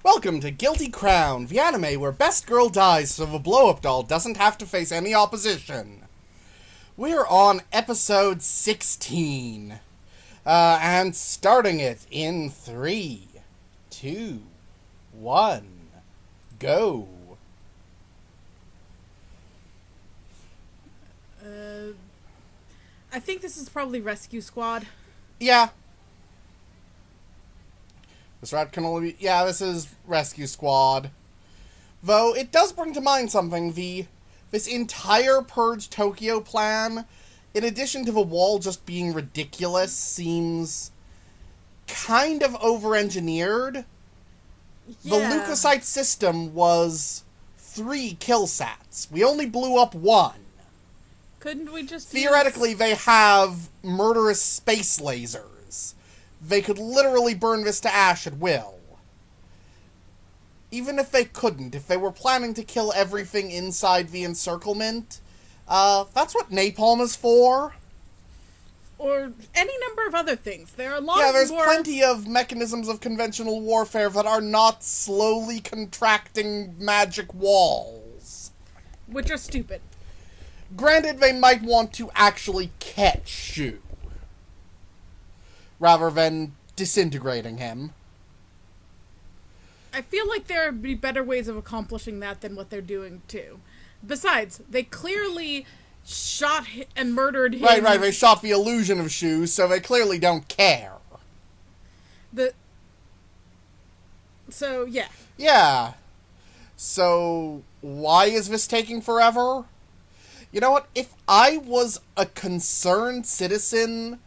Welcome to Guilty Crown, the anime where best girl dies so the blow-up doll doesn't have to face any opposition. We're on episode 16. And starting it in 3, 2, 1, go. I think this is probably Rescue Squad. Yeah. This rat can only be... Yeah, this is Rescue Squad. Though, it does bring to mind something. This entire Purge Tokyo plan, in addition to the wall just being ridiculous, seems kind of over-engineered. Yeah. The leukocyte system was 3 kill sats. We only blew up 1. Couldn't we just Theoretically, they have murderous space lasers. They could literally burn this to ash at will. Even if they couldn't, if they were planning to kill everything inside the encirclement, that's what napalm is for. Or any number of other things. There are a lot There's more... plenty of mechanisms of conventional warfare that are not slowly contracting magic walls. which are stupid. Granted, they might want to actually catch Shu, rather than disintegrating him. I feel like there would be better ways of accomplishing that than what they're doing, too. Besides, they clearly shot and murdered him. Right, they shot the illusion of Shu, so they clearly don't care. So, yeah. Yeah. So, why is this taking forever? You know what? If I was a concerned citizen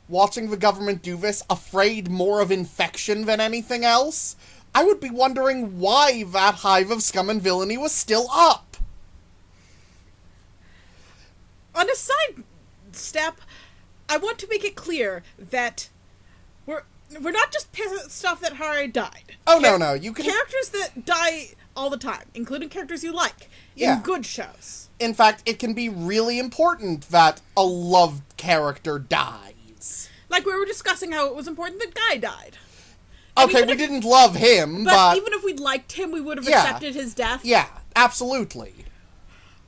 watching the government do this, afraid more of infection than anything else, I would be wondering why that hive of scum and villainy was still up. On a side step, I want to make it clear that we're not just pissed off that Hare died. Oh, no, you can... Characters that die all the time, including characters you like, Yeah. in good shows. In fact, it can be really important that a loved character dies. Like, we were discussing how it was important that Guy died. Okay, we didn't love him, but... even if we'd liked him, we would have Yeah. accepted his death. Yeah, absolutely.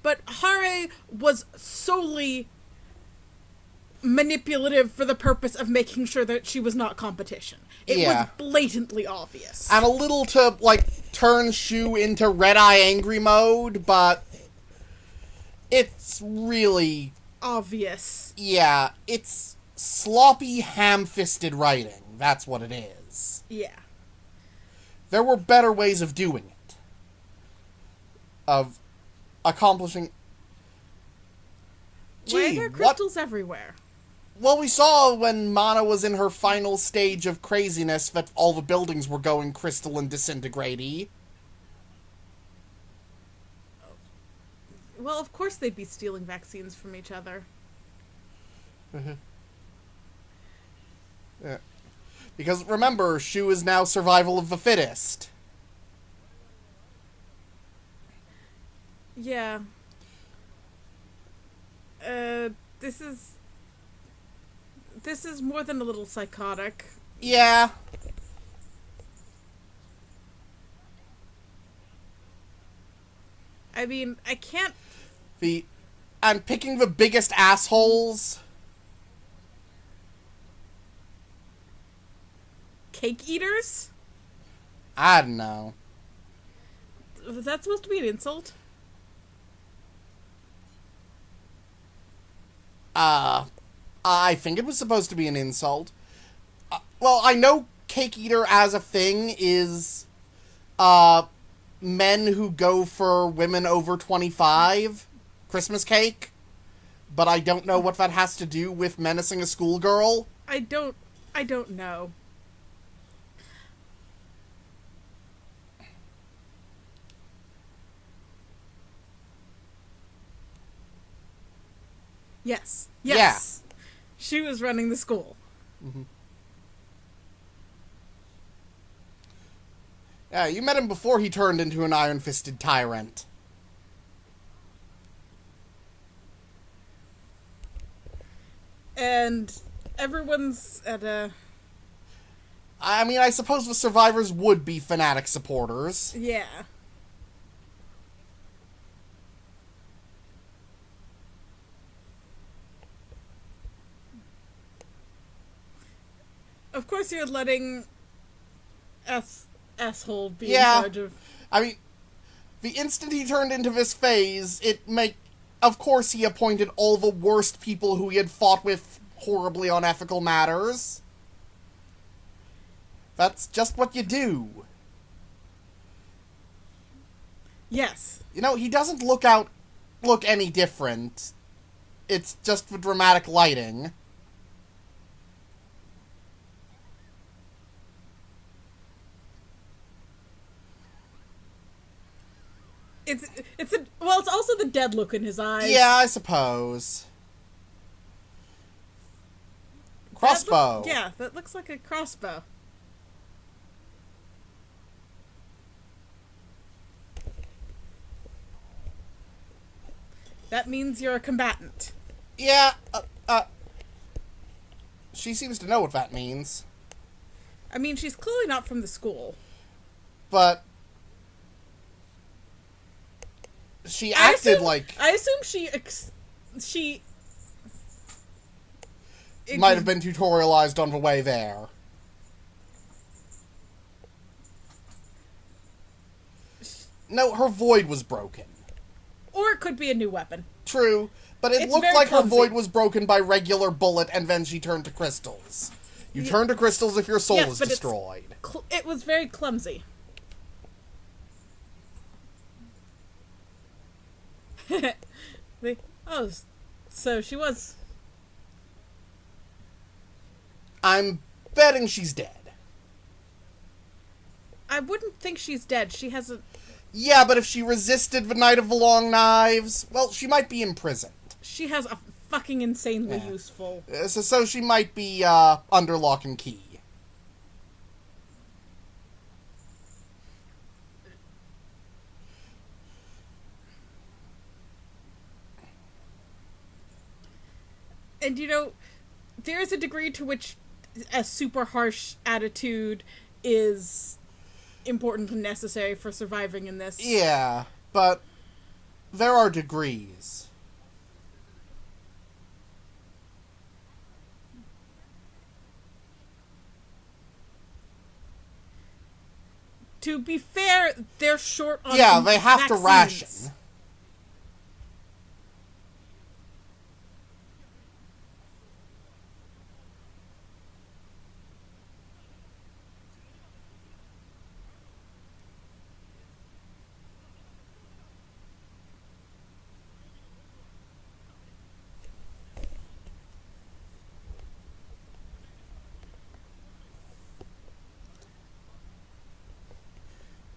But Hare was solely manipulative for the purpose of making sure that she was not competition. It was blatantly obvious. And a little to, turn Shu into red-eye angry mode, but it's really... Obvious. Yeah, it's sloppy, ham-fisted writing. That's what it is. Yeah. There were better ways of doing it. Of accomplishing... Why are there crystals everywhere? Well, we saw when Mana was in her final stage of craziness that all the buildings were going crystal and disintegrate-y. Well, of course they'd be stealing vaccines from each other. Yeah. Because, remember, Shu is now survival of the fittest. Yeah. This is more than a little psychotic. Yeah. I mean, I can't... And picking the biggest assholes. Cake eaters? I don't know. Was that supposed to be an insult? I think it was supposed to be an insult. Well, I know cake eater as a thing is, men who go for women over 25, Christmas cake, but I don't know what that has to do with menacing a schoolgirl. I don't know. Yes. Yeah. She was running the school. Mm-hmm. Yeah, you met him before he turned into an iron-fisted tyrant. And everyone's at a... I mean, I suppose the survivors would be fanatic supporters. Yeah. Of course you're letting asshole be in charge of... I mean, the instant he turned into this phase, of course he appointed all the worst people who he had fought with horribly on ethical matters. That's just what you do. Yes. You know, he doesn't look any different. It's just the dramatic lighting. It's also the dead look in his eyes. Yeah, I suppose. Crossbow. That looks like a crossbow. That means you're a combatant. Yeah, she seems to know what that means. I mean, she's clearly not from the school. But she acted like... I assume she might have been tutorialized on the way there. No, her void was broken. Or it could be a new weapon. True, but it looked like her void was broken by regular bullet, and then she turned to crystals. You turn to crystals if your soul is destroyed. It was very clumsy. So she was... I'm betting she's dead. I wouldn't think she's dead. She has a... Yeah, but if she resisted the Night of the Long Knives, well, she might be imprisoned. She has a fucking insanely useful... So she might be, under lock and key. And, you know, there is a degree to which a super harsh attitude is important and necessary for surviving in this. Yeah, but there are degrees. To be fair, they're short on Yeah, they have vaccines. to ration.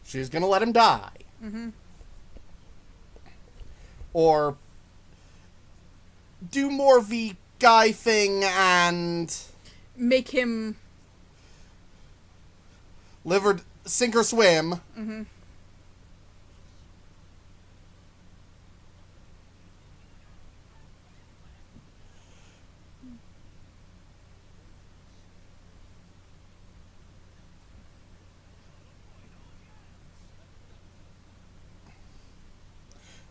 She's gonna let him die. Mm-hmm. Or do more of the guy thing and... make him... sink or swim. Mm-hmm.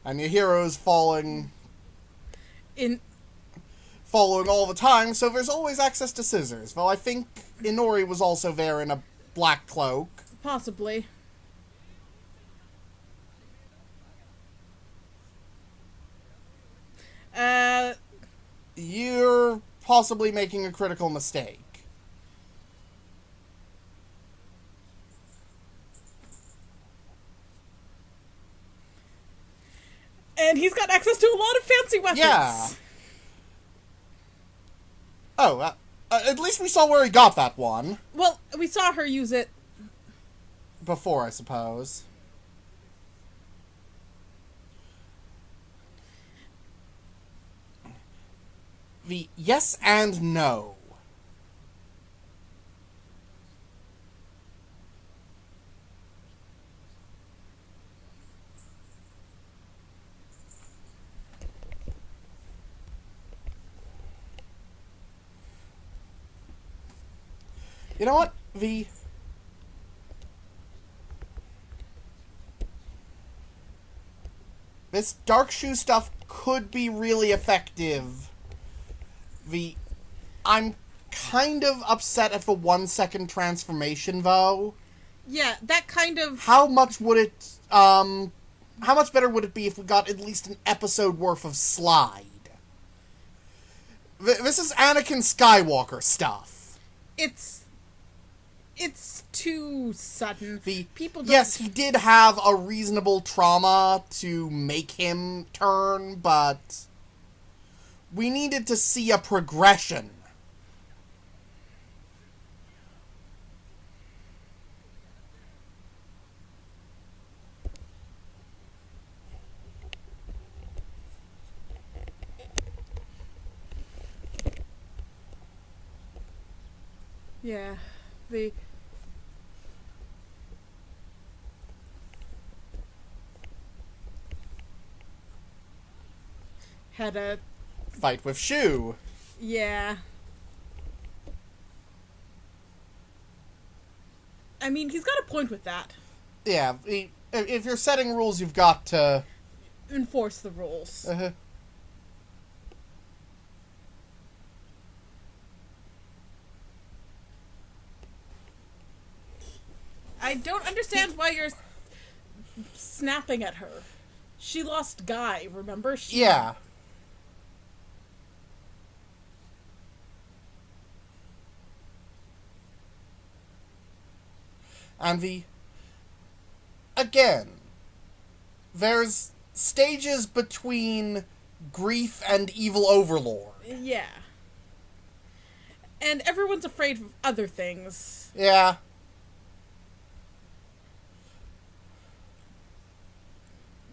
And your hero's following all the time, so there's always access to scissors. Though I think Inori was also there in a black cloak. Possibly. You're possibly making a critical mistake. And he's got access to a lot of fancy weapons. Yeah. Oh, at least we saw where he got that one. Well, we saw her use it. Before, I suppose. The yes and no. You know what? The This dark shoe stuff could be really effective. I'm kind of upset at the 1 second transformation, though. Yeah, that kind of... How much better would it be if we got at least an episode worth of slide? This is Anakin Skywalker stuff. It's too sudden. People don't... Yes, he did have a reasonable trauma to make him turn, but we needed to see a progression. Yeah, had a fight with Shu. Yeah. I mean, he's got a point with that. Yeah, if you're setting rules, you've got to enforce the rules. Uh-huh. I don't understand why you're snapping at her. She lost Guy, remember? Yeah. And again, there's stages between grief and evil overlord. Yeah. And everyone's afraid of other things. Yeah.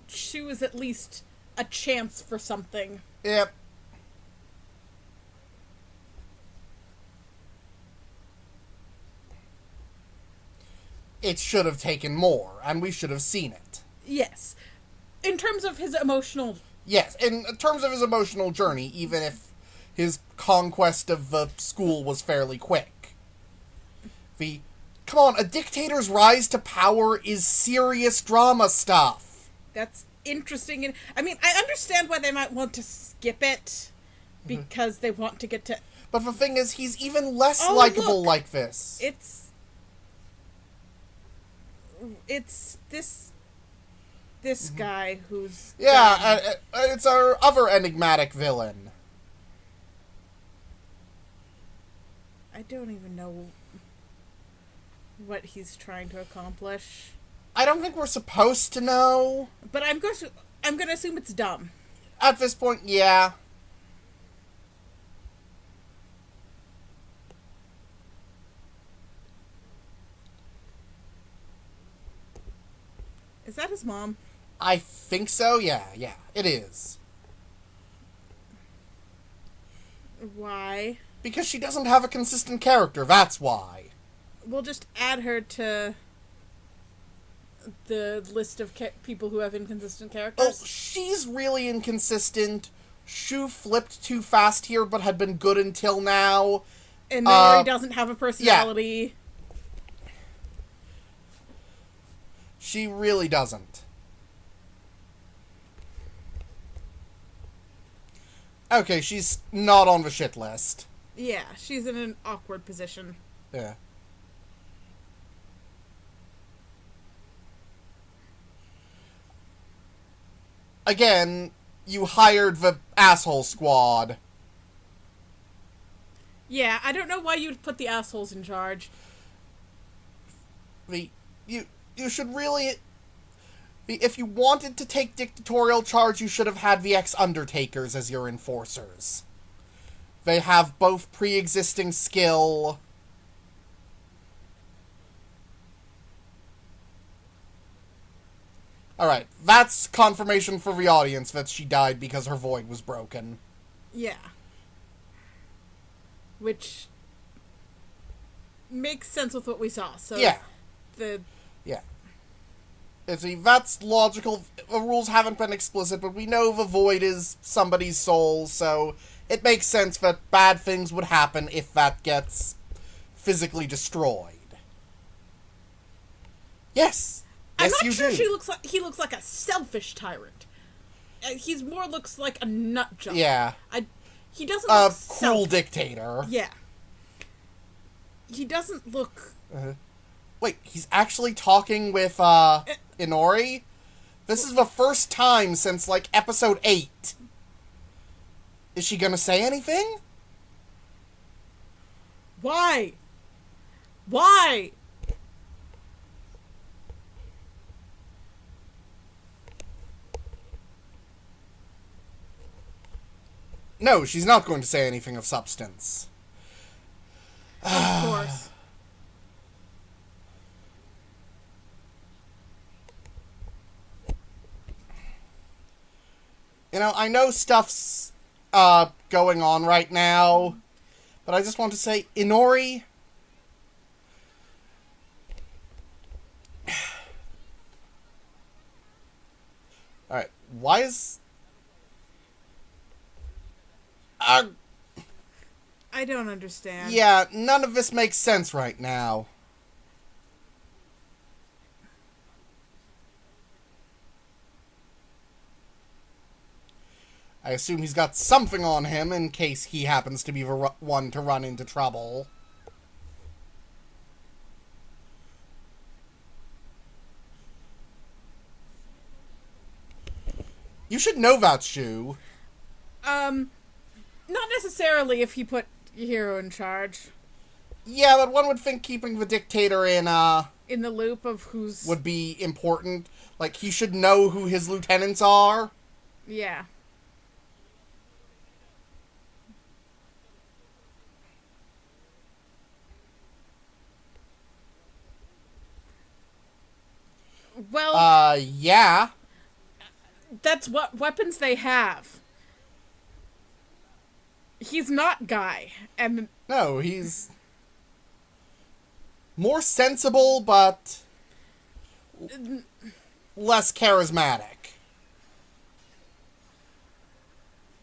She was at least a chance for something. Yep. It should have taken more, and we should have seen it. Yes. In terms of his emotional... Yes, in terms of his emotional journey, even if his conquest of the school was fairly quick. Come on, a dictator's rise to power is serious drama stuff. That's interesting. I mean, I understand why they might want to skip it, because they want to get to... But the thing is, he's even less likable like this. It's this guy who's... Yeah, it's our other enigmatic villain. I don't even know what he's trying to accomplish. I don't think we're supposed to know. But I'm going to assume it's dumb. At this point, yeah. Is that his mom? I think so, yeah, it is. Why? Because she doesn't have a consistent character, that's why. We'll just add her to the list of people who have inconsistent characters. Oh, she's really inconsistent. Shu flipped too fast here, but had been good until now. And Mary doesn't have a personality. Yeah. She really doesn't. Okay, she's not on the shit list. Yeah, she's in an awkward position. Yeah. Again, you hired the asshole squad. Yeah, I don't know why you'd put the assholes in charge. You should really... If you wanted to take dictatorial charge, you should have had the ex-Undertakers as your enforcers. They have both pre-existing skill. Alright, that's confirmation for the audience that she died because her void was broken. Yeah. Which makes sense with what we saw, so... Yeah. Yeah. See, that's logical. The rules haven't been explicit, but we know the void is somebody's soul, so it makes sense that bad things would happen if that gets physically destroyed. Yes. I'm Yes, not you sure do. he looks like a selfish tyrant. He's more looks like a nut job. Yeah. He doesn't look Cruel selfish. dictator. Yeah. He doesn't look... Wait, he's actually talking with, Inori? This is the first time since, like, episode 8. Is she gonna say anything? Why? Why? No, she's not going to say anything of substance. Of course. You know, I know stuff's, going on right now, but I just want to say, Inori... Alright, why is... I don't understand. Yeah, none of this makes sense right now. I assume he's got something on him in case he happens to be the one to run into trouble. You should know that, Shu. Not necessarily if he put Hiro in charge. Yeah, but one would think keeping the dictator in the loop of who's... would be important. Like, he should know who his lieutenants are. Yeah. Well... yeah. That's what weapons they have. He's not Guy, and... No, he's... more sensible, but... less charismatic.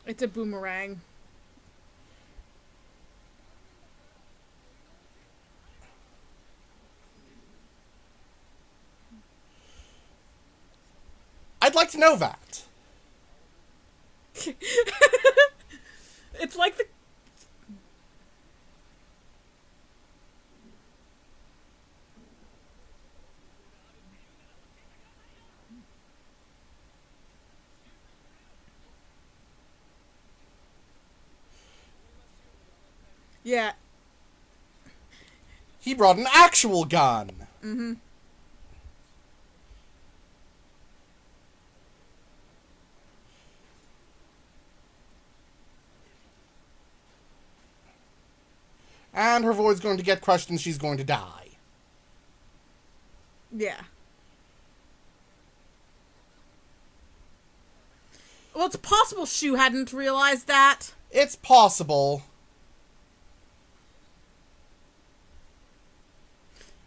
It's a boomerang. I'd like to know that. It's like the... Yeah. He brought an actual gun. Mm-hmm. And her void's going to get crushed and she's going to die. Yeah. Well, it's possible Shu hadn't realized that. It's possible.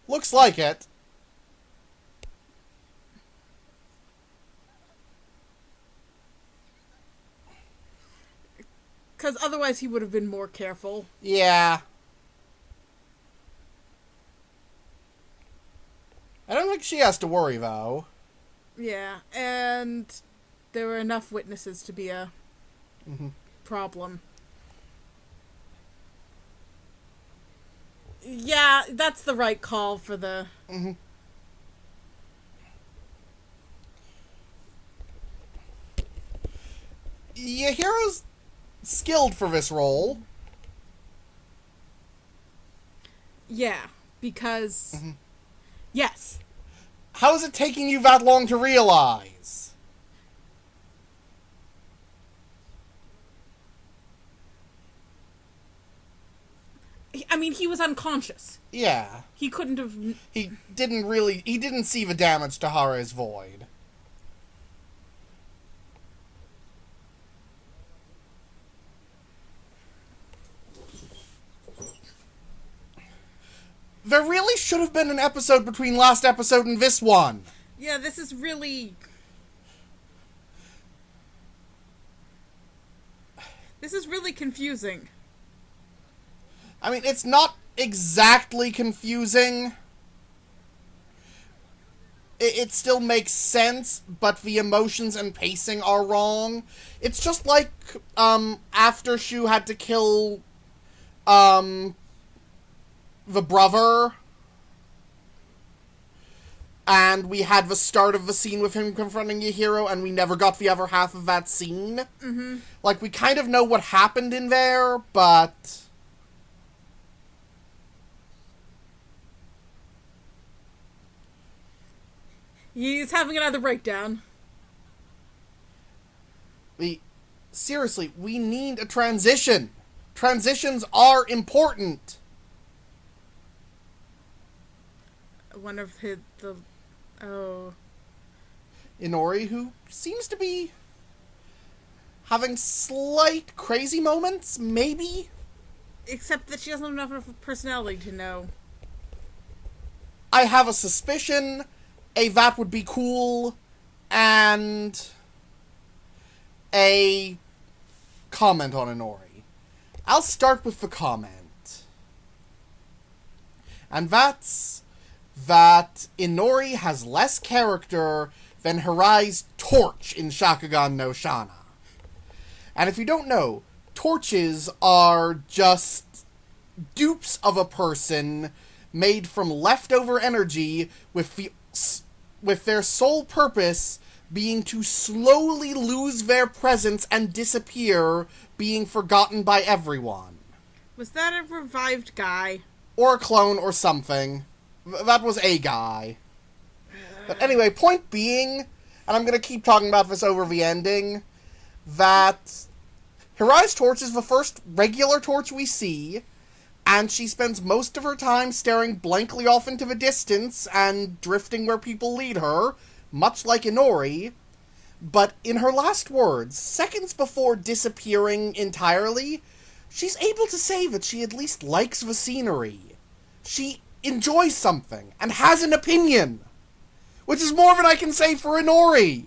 Looks like it. Because otherwise he would have been more careful. Yeah. I don't think she has to worry, though. Yeah, and there were enough witnesses to be a problem. Yeah, that's the right call for the... Yahiro's skilled for this role. Yeah, because... Yes. How is it taking you that long to realize? I mean, he was unconscious. Yeah. He couldn't have... He didn't see the damage to Hare's void. There really should have been an episode between last episode and this one. Yeah, this is really... This is really confusing. I mean, it's not exactly confusing. it still makes sense, but the emotions and pacing are wrong. It's just like, after Shu had to kill, the brother, and we had the start of the scene with him confronting Yahiro, and we never got the other half of that scene. Mm-hmm. Like, we kind of know what happened in there, but... He's having another breakdown. Seriously, we need a transition. Transitions are important. One of Inori, who seems to be having slight crazy moments, maybe? Except that she doesn't have enough of a personality to know. I have a suspicion that would be cool, and a comment on Inori. I'll start with the comment. And that's that Inori has less character than Hirai's torch in Shakugan no Shana. And if you don't know, torches are just dupes of a person made from leftover energy with their sole purpose being to slowly lose their presence and disappear, being forgotten by everyone. Was that a revived guy? Or a clone or something. That was a guy. But anyway, point being, and I'm gonna keep talking about this over the ending, that Hirai's torch is the first regular torch we see, and she spends most of her time staring blankly off into the distance and drifting where people lead her, much like Inori. But in her last words, seconds before disappearing entirely, she's able to say that she at least likes the scenery. She enjoys something and has an opinion, which is more than I can say for Inori.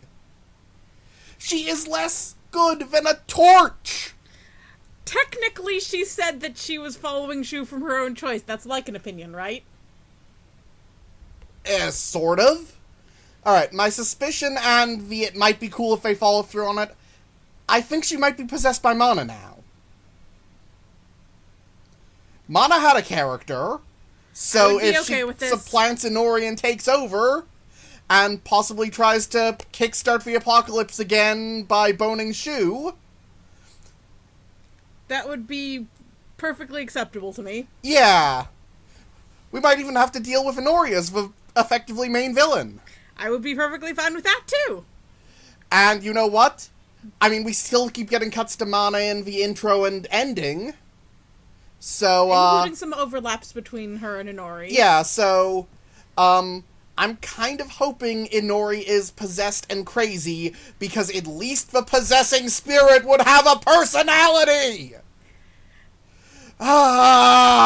She is less good than a torch. Technically, she said that she was following Shu from her own choice. That's like an opinion, right? Sort of. Alright, my suspicion, and it might be cool if they follow through on it, I think she might be possessed by Mana now. Mana had a character, so if she supplants Inori and takes over, and possibly tries to kickstart the apocalypse again by boning Shu... That would be perfectly acceptable to me. Yeah. We might even have to deal with Inori as the effectively main villain. I would be perfectly fine with that, too. And you know what? I mean, we still keep getting cuts to Mana in the intro and ending. So, including some overlaps between her and Inori. Yeah, so, I'm kind of hoping Inori is possessed and crazy, because at least the possessing spirit would have a personality! Ah!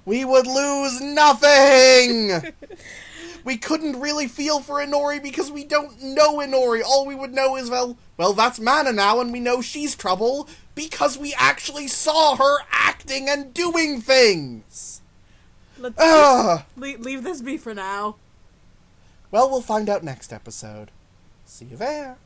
We would lose nothing! We couldn't really feel for Inori because we don't know Inori. All we would know is, well, that's Mana now, and we know she's trouble, because we actually saw her acting and doing things! Let's just leave this be for now. Well, we'll find out next episode. See you there.